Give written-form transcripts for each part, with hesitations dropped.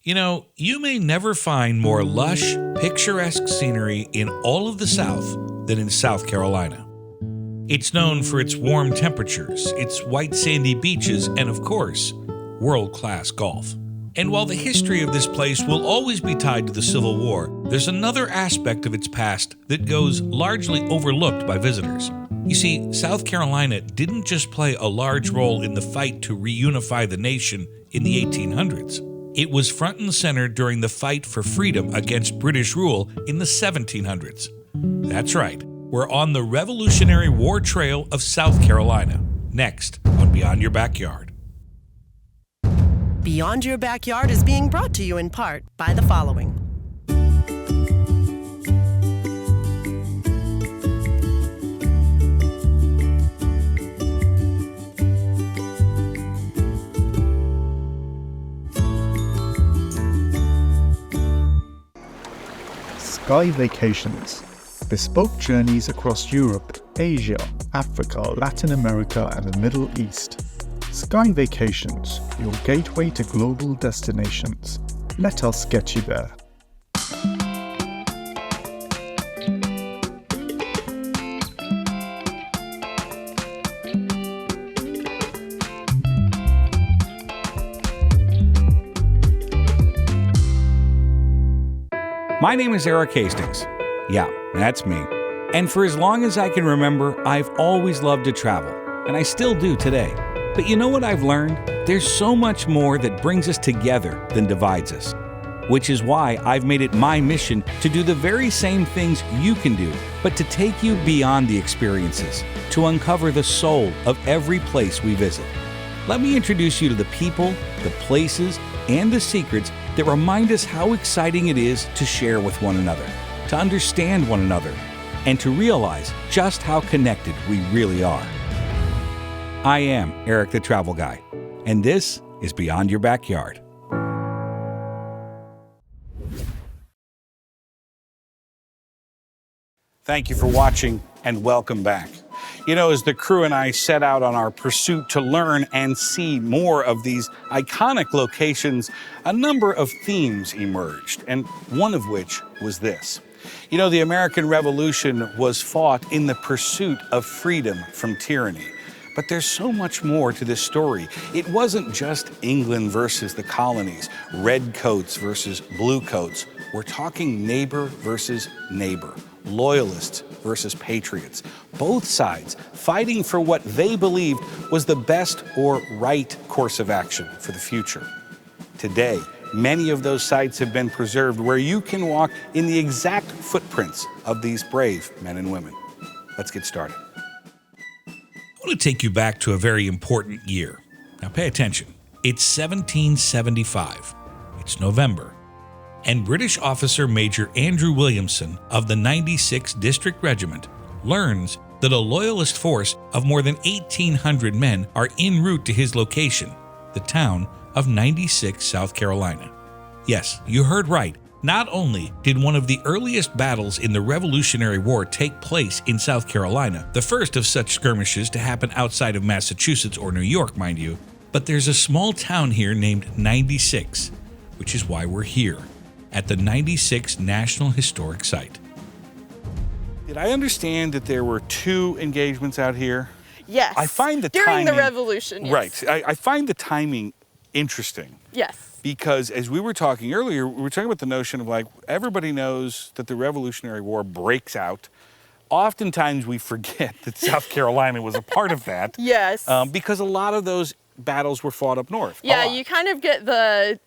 You know, you may never find more lush, picturesque scenery in all of the South than in South Carolina. It's known for its warm temperatures, its white sandy beaches, and of course, world-class golf. And while the history of this place will always be tied to the Civil War, there's another aspect of its past that goes largely overlooked by visitors. You see, South Carolina didn't just play a large role in the fight to reunify the nation in the 1800s. It was front and center during the fight for freedom against British rule in the 1700s. That's right, we're on the Revolutionary War Trail of South Carolina, next on Beyond Your Backyard. Beyond Your Backyard is being brought to you in part by the following. Sky Vacations. Bespoke journeys across Europe, Asia, Africa, Latin America, and the Middle East. Sky Vacations, your gateway to global destinations. Let us get you there. My name is Erik Hastings. Yeah, that's me. And for as long as I can remember, I've always loved to travel, and I still do today. But you know what I've learned? There's so much more that brings us together than divides us. Which is why I've made it my mission to do the very same things you can do, but to take you beyond the experiences, to uncover the soul of every place we visit. Let me introduce you to the people, the places, and the secrets that remind us how exciting it is to share with one another, to understand one another, and to realize just how connected we really are. I am Erik the Travel Guy, and this is Beyond Your Backyard. Thank you for watching and welcome back. You know, as the crew and I set out on our pursuit to learn and see more of these iconic locations, a number of themes emerged, and one of which was this. You know, the American Revolution was fought in the pursuit of freedom from tyranny. But there's so much more to this story. It wasn't just England versus the colonies, red coats versus blue coats. We're talking neighbor versus neighbor, loyalists versus patriots. Both sides fighting for what they believed was the best or right course of action for the future. Today, many of those sites have been preserved where you can walk in the exact footprints of these brave men and women. Let's get started. I want to take you back to a very important year. Now pay attention. It's 1775. It's November. And British officer Major Andrew Williamson of the 96th District Regiment learns that a loyalist force of more than 1,800 men are en route to his location, the town of 96, South Carolina. Yes, you heard right. Not only did one of the earliest battles in the Revolutionary War take place in South Carolina, the first of such skirmishes to happen outside of Massachusetts or New York, mind you, but there's a small town here named 96, which is why we're here, at the 96 National Historic Site. Did I understand that there were 2 engagements out here? Yes. I find the during timing, the Revolution, yes. Right. I find the timing interesting. Yes. Because as we were talking earlier, we were talking about the notion of like, everybody knows that the Revolutionary War breaks out. Oftentimes we forget that South Carolina was a part of that. Yes. Because a lot of those battles were fought up north. Yeah, you kind of get the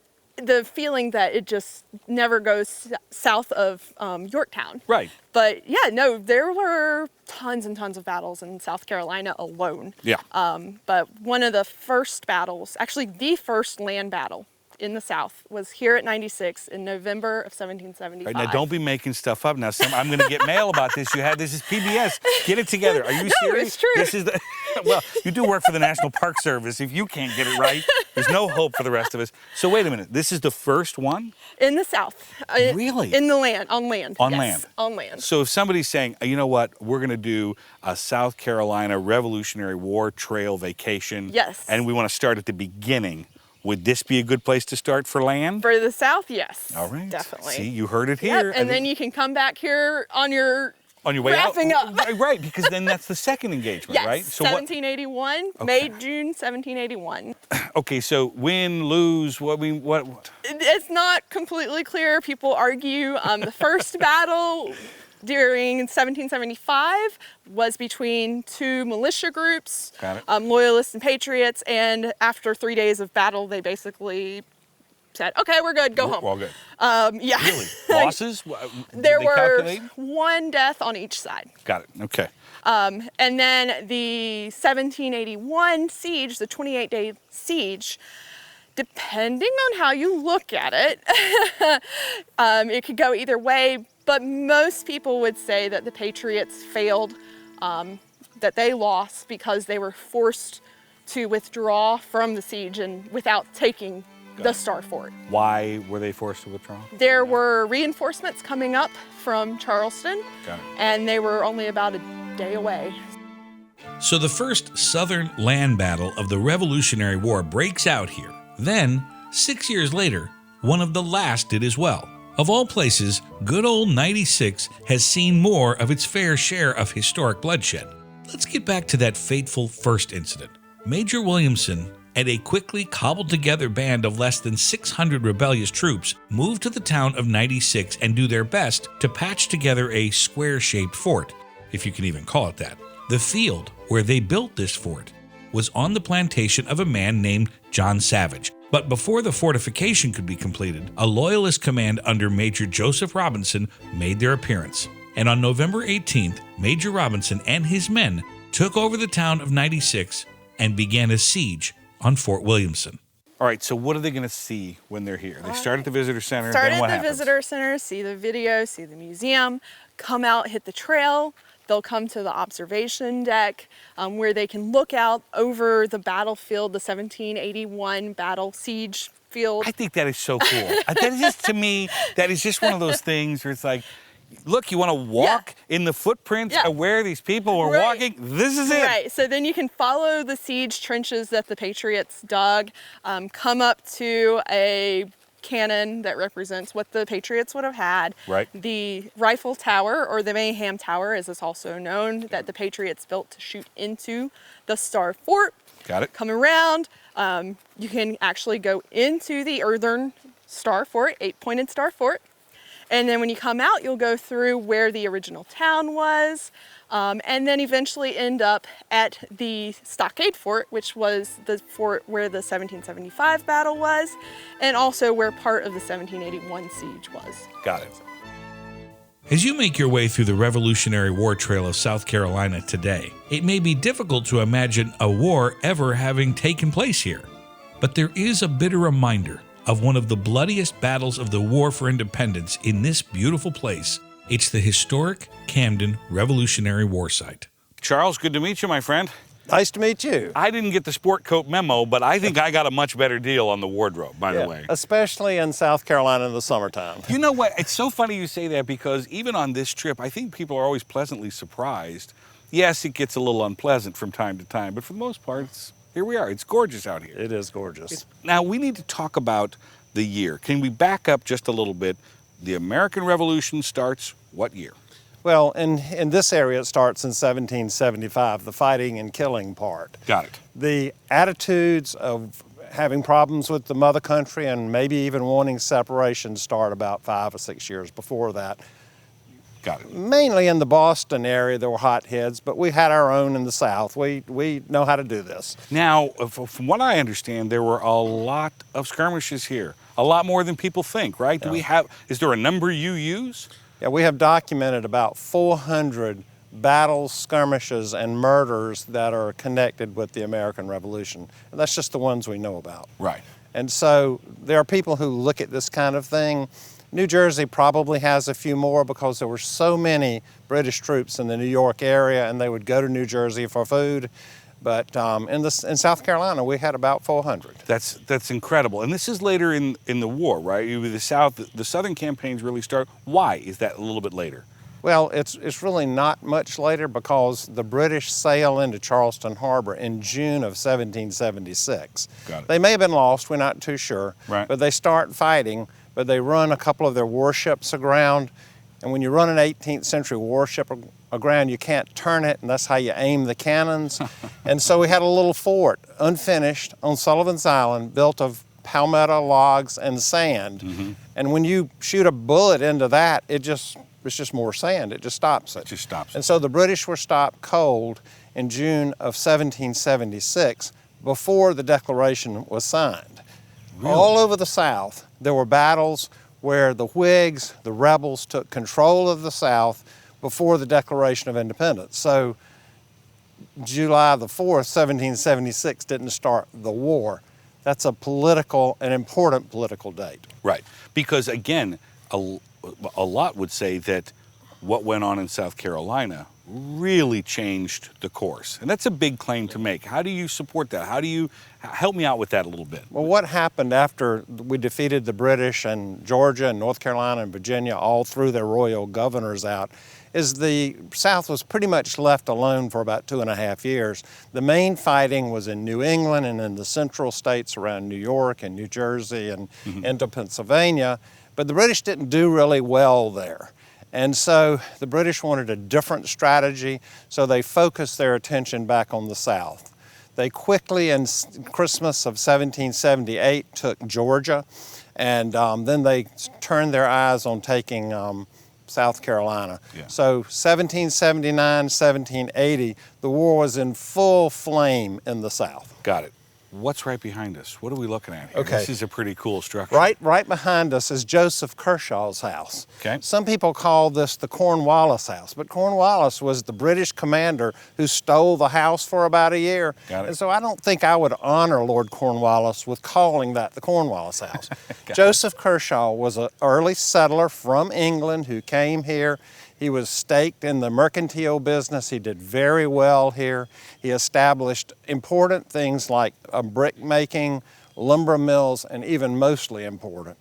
feeling that it just never goes south of Yorktown. Right. But yeah, no, there were tons and tons of battles in South Carolina alone. Yeah. But one of the first battles, actually the first land battle in the South, was here at 96 in November of 1775. Right, now don't be making stuff up now. I'm going to get mail about this. This is PBS. Get it together. Are you serious? It's true. This is well, you do work for the National Park Service. If you can't get it right, there's no hope for the rest of us. So wait a minute. This is the first one? In the South. Really? In the land, on land. On yes, land. On land. So if somebody's saying, you know what, we're going to do a South Carolina Revolutionary War Trail vacation. Yes. And we want to start at the beginning. Would this be a good place to start for land? For the South, yes. All right. Definitely. See, you heard it here. Yep, and then you can come back here on your way wrapping out. up. Right, because then that's the second engagement, Yes, right? So 1781, May, June 1781. Okay, so win, lose, what? It's not completely clear. People argue the first battle during 1775 was between two militia groups, loyalists and patriots, and after 3 days of battle, they basically said, okay, we're good, go home. We're all good. Yeah. Really? Losses? There were calculate? 1 death on each side. Got it, okay. And then the 1781 siege, the 28-day siege, depending on how you look at it, it could go either way, but most people would say that the Patriots failed, that they lost because they were forced to withdraw from the siege and without taking the Star Fort. Why were they forced to withdraw? There were reinforcements coming up from Charleston, and they were only about a day away. So the first Southern land battle of the Revolutionary War breaks out here. Then, 6 years later, one of the last did as well. Of all places, good old 96 has seen more of its fair share of historic bloodshed. Let's get back to that fateful first incident. Major Williamson and a quickly cobbled together band of less than 600 rebellious troops moved to the town of 96 and do their best to patch together a square-shaped fort, if you can even call it that. The field where they built this fort was on the plantation of a man named John Savage. But before the fortification could be completed, a loyalist command under Major Joseph Robinson made their appearance. And on November 18th, Major Robinson and his men took over the town of 96 and began a siege on Fort Williamson. All right, so what are they going to see when they're here? They start at the visitor center, Start then what at the happens? visitor center, see the video, see the museum, come out, hit the trail. They'll come to the observation deck where they can look out over the battlefield, the 1781 battle siege field. I think that is so cool. That is just, to me, that is just one of those things where it's like, look, you want to walk in the footprints of where these people were walking? This is it. Right, so then you can follow the siege trenches that the Patriots dug, come up to a cannon that represents what the Patriots would have had. Right. The rifle tower, or the Mayhem Tower, as it's also known, that the Patriots built to shoot into the Star Fort. Got it. Come around, you can actually go into the earthen Star Fort, 8-pointed Star Fort. And then when you come out, you'll go through where the original town was, and then eventually end up at the Stockade Fort, which was the fort where the 1775 battle was, and also where part of the 1781 siege was. Got it. As you make your way through the Revolutionary War trail of South Carolina today, it may be difficult to imagine a war ever having taken place here. But there is a bitter reminder of one of the bloodiest battles of the War for Independence in this beautiful place. It's the historic Camden Revolutionary War site. Charles, good to meet you, my friend. Nice to meet you. I didn't get the sport coat memo, but I think I got a much better deal on the wardrobe, by the way. Especially in South Carolina in the summertime. You know what? It's so funny you say that because even on this trip, I think people are always pleasantly surprised. Yes, it gets a little unpleasant from time to time, but for the most part, here we are. It's gorgeous out here. It is gorgeous. Now, we need to talk about the year. Can we back up just a little bit? The American Revolution starts what year? Well, in this area, it starts in 1775, the fighting and killing part. Got it. The attitudes of having problems with the mother country and maybe even wanting separation start about 5 or 6 years before that. Got it. Mainly in the Boston area, there were hotheads, but we had our own in the South. We know how to do this. Now, from what I understand, there were a lot of skirmishes here. A lot more than people think, right? Is there a number you use? Yeah, we have documented about 400 battles, skirmishes, and murders that are connected with the American Revolution. And that's just the ones we know about. Right. And so there are people who look at this kind of thing. New Jersey probably has a few more because there were so many British troops in the New York area and they would go to New Jersey for food. But in South Carolina, we had about 400. That's incredible. And this is later in the war, right? The Southern campaigns really start. Why is that a little bit later? Well, it's really not much later because the British sail into Charleston Harbor in June of 1776. Got it. They may have been lost, we're not too sure, Right. but they start fighting, but they run a couple of their warships aground, and when you run an 18th century warship aground, you can't turn it, and that's how you aim the cannons. And so we had a little fort, unfinished, on Sullivan's Island, built of palmetto logs and sand. And when you shoot a bullet into that, it's just more sand. It just stops it. It just stops it. And so the British were stopped cold in June of 1776 before the Declaration was signed. Really? All over the South, there were battles where the Whigs, the rebels, took control of the South before the Declaration of Independence. So July the 4th, 1776 didn't start the war. That's an important political date. Right. Because again, a lot would say that what went on in South Carolina really changed the course. And that's a big claim to make. How do you support that? How do you help me out with that a little bit? Well, what happened after we defeated the British and Georgia and North Carolina and Virginia all threw their royal governors out is the South was pretty much left alone for about 2.5 years. The main fighting was in New England and in the central states around New York and New Jersey and into Pennsylvania, but the British didn't do really well there. And so the British wanted a different strategy, so they focused their attention back on the South. They quickly, in Christmas of 1778, took Georgia, and then they turned their eyes on taking South Carolina. Yeah. So 1779, 1780, the war was in full flame in the South. Got it. What's right behind us? What are we looking at here? Okay. This is a pretty cool structure. Right behind us is Joseph Kershaw's house. Okay. Some people call this the Cornwallis house, but Cornwallis was the British commander who stole the house for about a year. Got it. And so I don't think I would honor Lord Cornwallis with calling that the Cornwallis house. Joseph Kershaw was an early settler from England who came here. He was staked in the mercantile business. He did very well here. He established important things like brick making, lumber mills, and even mostly important,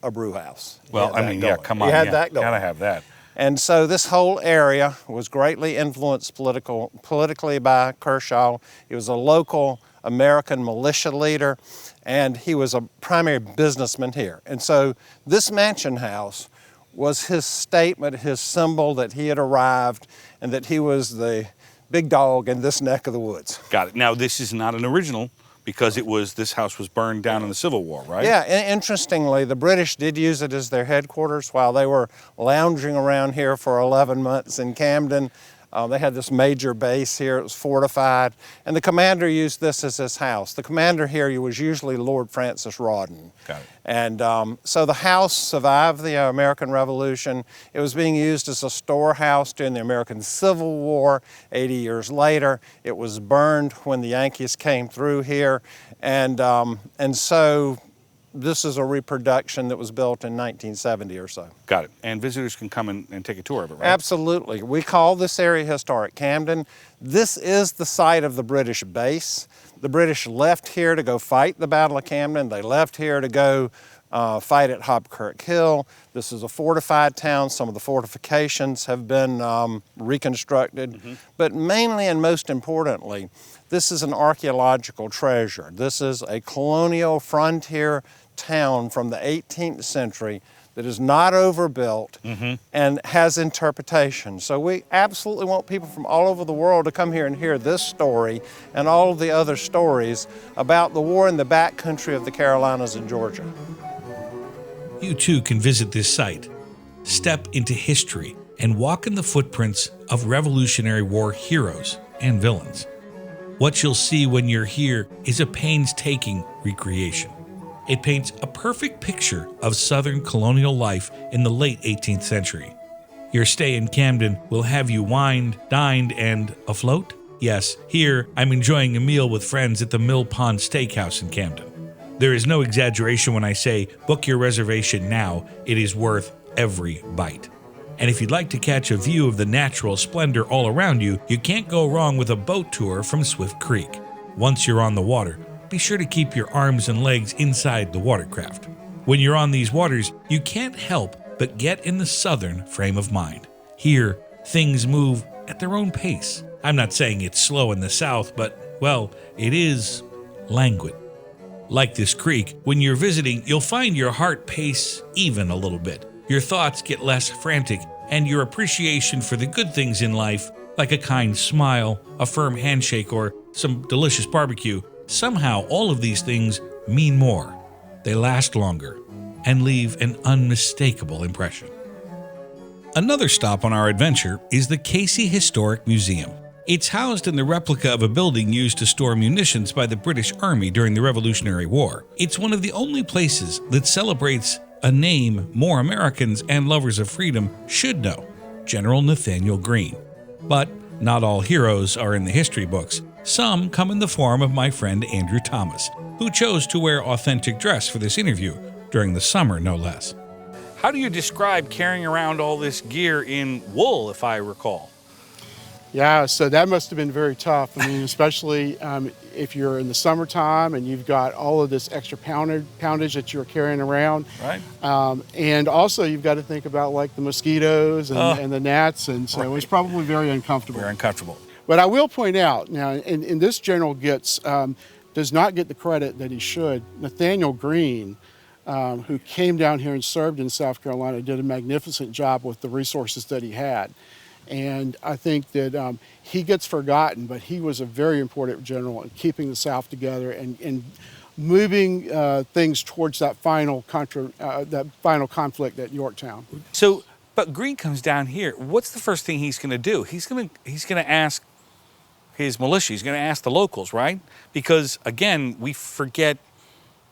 a brew house. Well, I mean, yeah, come on. He had yeah, that going. Gotta have that. And so this whole area was greatly influenced politically by Kershaw. He was a local American militia leader, and he was a primary businessman here. And so this mansion house was his statement, his symbol that he had arrived and that he was the big dog in this neck of the woods. Got it. Now, this is not an original because this house was burned down in the Civil War, right? Yeah, interestingly, the British did use it as their headquarters while they were lounging around here for 11 months in Camden. They had this major base here, it was fortified, and the commander used this as his house. The commander here was usually Lord Francis Rawdon. Got it. And so the house survived the American Revolution. It was being used as a storehouse during the American Civil War. 80 years later, it was burned when the Yankees came through here. And so this is a reproduction that was built in 1970 or so. Got it. And visitors can come and take a tour of it, right? Absolutely. We call this area historic Camden. This is the site of the British base. The British left here to go fight the Battle of Camden. They left here to go fight at Hobkirk Hill. This is a fortified town. Some of the fortifications have been reconstructed. But mainly and most importantly, this is an archaeological treasure. This is a colonial frontier town from the 18th century that is not overbuilt and has interpretation. So we absolutely want people from all over the world to come here and hear this story and all of the other stories about the war in the backcountry of the Carolinas and Georgia. You too can visit this site, step into history, and walk in the footprints of Revolutionary War heroes and villains. What you'll see when you're here is a painstaking recreation. It paints a perfect picture of Southern colonial life in the late 18th century. Your stay in Camden will have you wined, dined, and afloat? Yes, here I'm enjoying a meal with friends at the Mill Pond Steakhouse in Camden. There is no exaggeration when I say book your reservation now. It is worth every bite. And if you'd like to catch a view of the natural splendor all around you, you can't go wrong with a boat tour from Swift Creek. Once you're on the water, be sure to keep your arms and legs inside the watercraft. When you're on these waters, you can't help but get in the Southern frame of mind. Here, things move at their own pace. I'm not saying it's slow in the South, but, well, it is languid. Like this creek, when you're visiting, you'll find your heart pace even a little bit. Your thoughts get less frantic, and your appreciation for the good things in life, like a kind smile, a firm handshake, or some delicious barbecue, somehow all of these things mean more. They last longer and leave an unmistakable impression. Another stop on our adventure is the Casey Historic Museum. It's housed in the replica of a building used to store munitions by the British Army during the Revolutionary War. It's one of the only places that celebrates a name more Americans and lovers of freedom should know, General Nathanael Greene. But not all heroes are in the history books. Some come in the form of my friend Andrew Thomas, who chose to wear authentic dress for this interview, during the summer no less. How do you describe carrying around all this gear in wool, if I recall? Yeah, so that must have been very tough. I mean, especially if you're in the summertime and you've got all of this extra poundage that you're carrying around. Right. And also you've got to think about like the mosquitoes and the gnats, and so it was probably very uncomfortable. Very uncomfortable. But I will point out now, and this general does not get the credit that he should. Nathanael Greene, who came down here and served in South Carolina, did a magnificent job with the resources that he had. And I think that he gets forgotten, but he was a very important general in keeping the South together and moving things towards that final conflict at Yorktown. So, but Greene comes down here. What's the first thing he's going to do? He's going to ask his militia. He's going to ask the locals, right? Because again, we forget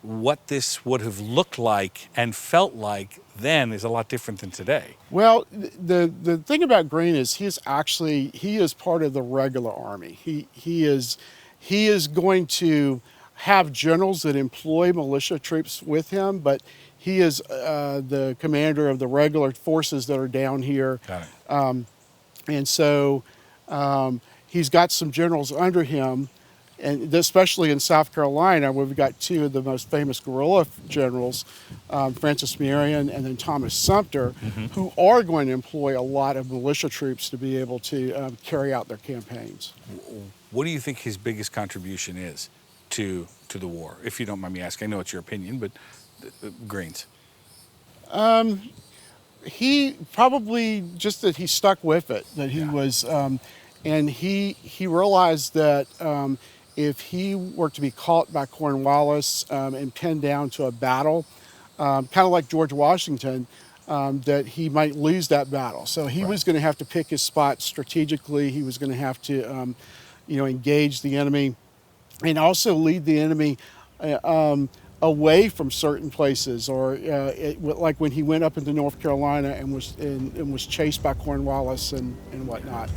what this would have looked like and felt like then is a lot different than today. Well, the thing about Greene is he is part of the regular army. He is going to have generals that employ militia troops with him, but he is the commander of the regular forces that are down here. Got it. And so he's got some generals under him, and especially in South Carolina, where we've got two of the most famous guerrilla generals, Francis Marion and then Thomas Sumter, who are going to employ a lot of militia troops to be able to carry out their campaigns. What do you think his biggest contribution is to the war? If you don't mind me asking, I know it's your opinion, but Greene's. He probably just that he stuck with it, that he was, and he realized that if he were to be caught by Cornwallis and pinned down to a battle, kind of like George Washington, that he might lose that battle. So he was going to have to pick his spots strategically. He was going to have to, engage the enemy, and also lead the enemy away from certain places, or like when he went up into North Carolina and was chased by Cornwallis and whatnot.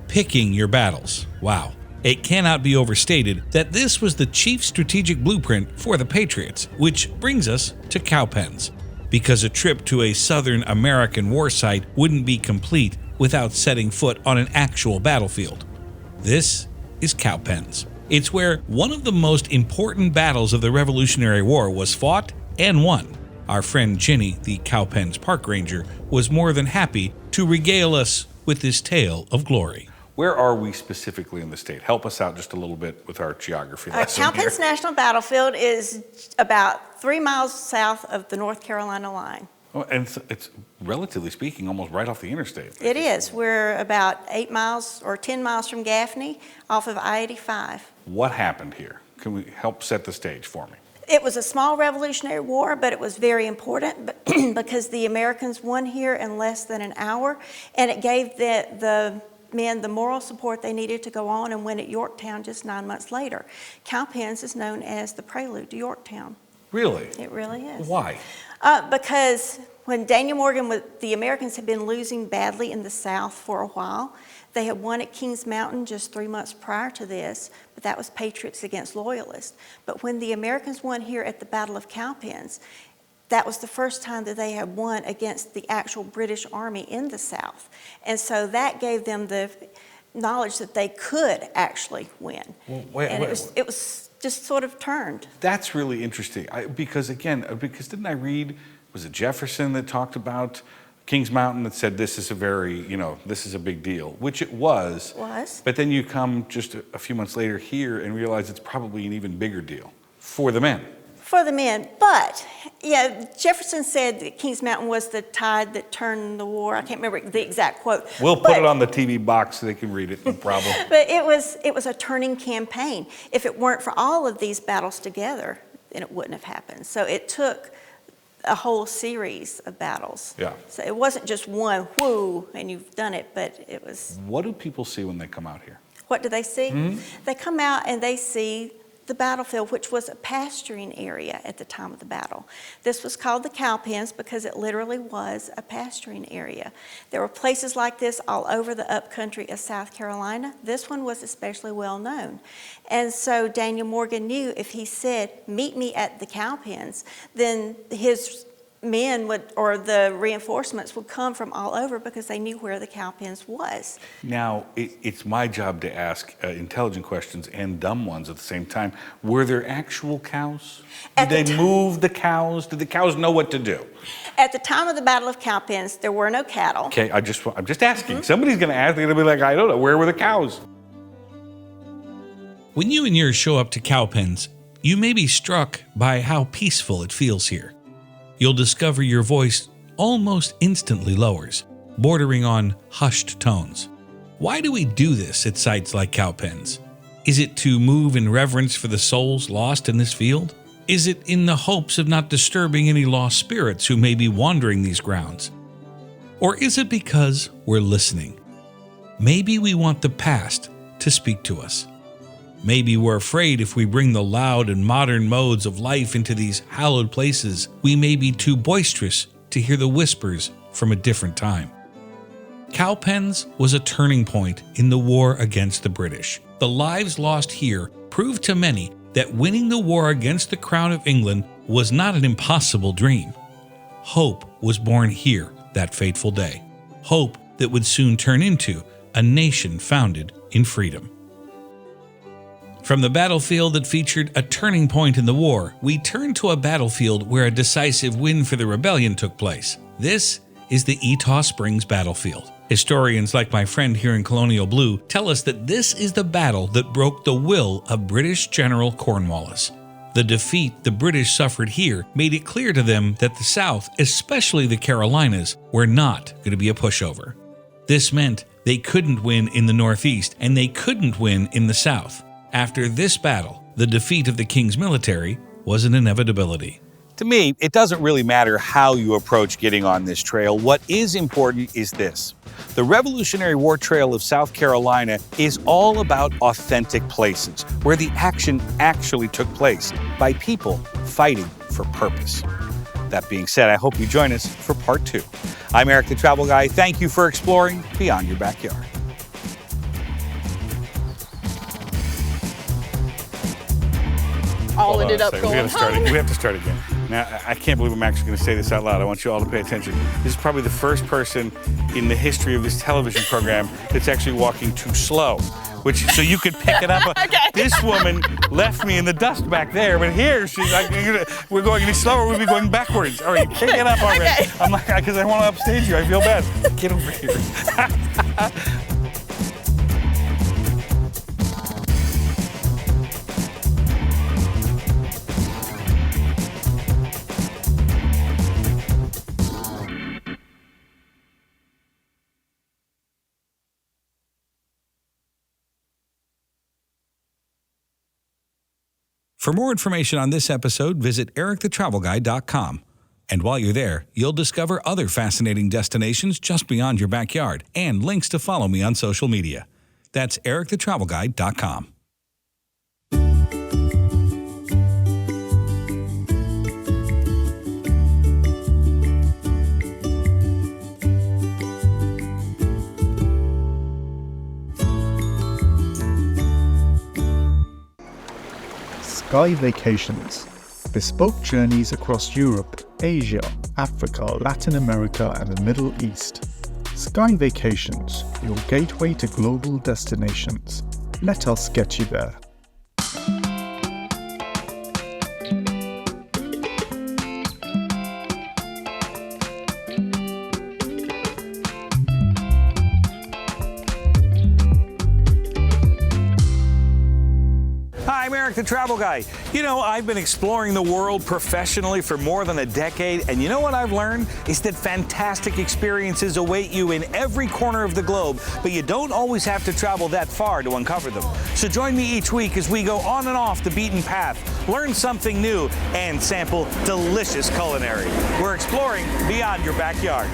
Picking your battles. Wow. It cannot be overstated that this was the chief strategic blueprint for the Patriots, which brings us to Cowpens, because a trip to a Southern American war site wouldn't be complete without setting foot on an actual battlefield. This is Cowpens. It's where one of the most important battles of the Revolutionary War was fought and won. Our friend Ginny, the Cowpens park ranger, was more than happy to regale us with this tale of glory. Where are we specifically in the state? Help us out just a little bit with our geography lesson Cowpens here. National Battlefield is about 3 miles south of the North Carolina line. Oh, and it's relatively speaking almost right off the interstate. It is. We're about 8 miles or 10 miles from Gaffney off of I-85. What happened here? Can we help set the stage for me? It was a small Revolutionary War, but it was very important because the Americans won here in less than an hour, and it gave the men the moral support they needed to go on and win at Yorktown just 9 months later. Cowpens is known as the prelude to Yorktown. Really? It really is. Why? Because when Daniel Morgan, the Americans had been losing badly in the South for a while. They had won at Kings Mountain just 3 months prior to this, but that was Patriots against Loyalists. But when the Americans won here at the Battle of Cowpens, that was the first time that they had won against the actual British Army in the South. And so that gave them the knowledge that they could actually win. Well, it was just sort of turned. That's really interesting. Because didn't I read, was it Jefferson that talked about Kings Mountain that said this is a very, this is a big deal, which it was. But then you come just a few months later here and realize it's probably an even bigger deal for the men. For the men, but Jefferson said that Kings Mountain was the tide that turned the war. I can't remember the exact quote. We'll put it on the TV box so they can read it, no problem. But it was a turning campaign. If it weren't for all of these battles together, then it wouldn't have happened. So it took a whole series of battles. Yeah. So it wasn't just one, whoo, and you've done it, but it was. What do people see when they come out here? What do they see? Mm-hmm. They come out and they see the battlefield, which was a pasturing area at the time of the battle. This was called the Cowpens because it literally was a pasturing area. There were places like this all over the upcountry of South Carolina. This one was especially well known. And so Daniel Morgan knew if he said, meet me at the Cowpens, then his men would, or the reinforcements would come from all over because they knew where the Cowpens was. Now, it's my job to ask intelligent questions and dumb ones at the same time. Were there actual cows? Did they move the cows? Did the cows know what to do? At the time of the Battle of Cowpens, there were no cattle. Okay, I'm just asking. Mm-hmm. Somebody's going to ask. They're going to be like, I don't know. Where were the cows? When you and yours show up to Cowpens, you may be struck by how peaceful it feels here. You'll discover your voice almost instantly lowers, bordering on hushed tones. Why do we do this at sites like Cowpens? Is it to move in reverence for the souls lost in this field? Is it in the hopes of not disturbing any lost spirits who may be wandering these grounds? Or is it because we're listening? Maybe we want the past to speak to us. Maybe we're afraid if we bring the loud and modern modes of life into these hallowed places, we may be too boisterous to hear the whispers from a different time. Cowpens was a turning point in the war against the British. The lives lost here proved to many that winning the war against the Crown of England was not an impossible dream. Hope was born here that fateful day. Hope that would soon turn into a nation founded in freedom. From the battlefield that featured a turning point in the war, we turn to a battlefield where a decisive win for the rebellion took place. This is the Eutaw Springs battlefield. Historians like my friend here in Colonial Blue tell us that this is the battle that broke the will of British General Cornwallis. The defeat the British suffered here made it clear to them that the South, especially the Carolinas, were not going to be a pushover. This meant they couldn't win in the Northeast and they couldn't win in the South. After this battle, the defeat of the King's military was an inevitability. To me, it doesn't really matter how you approach getting on this trail. What is important is this. The Revolutionary War Trail of South Carolina is all about authentic places where the action actually took place by people fighting for purpose. That being said, I hope you join us for part 2. I'm Erik the Travel Guy. Thank you for exploring beyond your backyard. All ended up going home. We have to start again. Now, I can't believe I'm actually going to say this out loud. I want you all to pay attention. This is probably the first person in the history of this television program that's actually walking too slow. So you could pick it up. Okay. This woman left me in the dust back there, but here she's like, we're going any slower, we'll be going backwards. All right, pick it up already. Okay. I'm like, because I want to upstage you. I feel bad. Get over here. For more information on this episode, visit erikthetravelguy.com. And while you're there, you'll discover other fascinating destinations just beyond your backyard and links to follow me on social media. That's erikthetravelguy.com. Sky Vacations. Bespoke journeys across Europe, Asia, Africa, Latin America, and the Middle East. Sky Vacations, your gateway to global destinations. Let us get you there. the Travel Guy. You know, I've been exploring the world professionally for more than a decade, and you know what I've learned? Is that fantastic experiences await you in every corner of the globe, but you don't always have to travel that far to uncover them. So join me each week as we go on and off the beaten path, learn something new, and sample delicious culinary. We're exploring beyond your backyard.